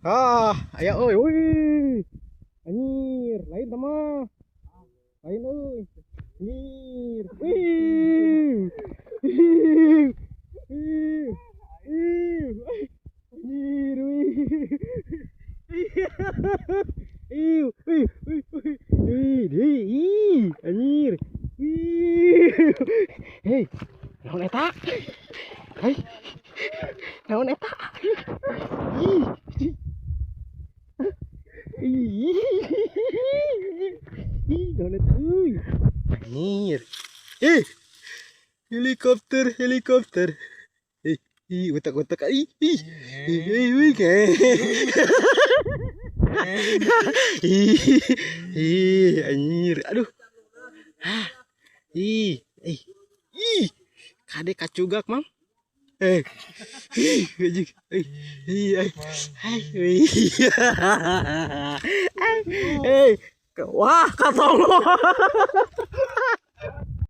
Ayo oi, wih. Anjir, lain sama. Lain oi. Anjir. Wih. Wih. Wih. Wih. Anjir, wih. Wih. Wih. Wih. Wih. Wih. Anjir. Wih. Hei, naon eta? Hei. Naon eta? Ih. Ih, donat euy. Anjir. Helikopter, helikopter. Utak-utak. Wih, anjir. Aduh. Ih, ih. Ih. Kade kacugak, Mang. Gajik. Wah, katong.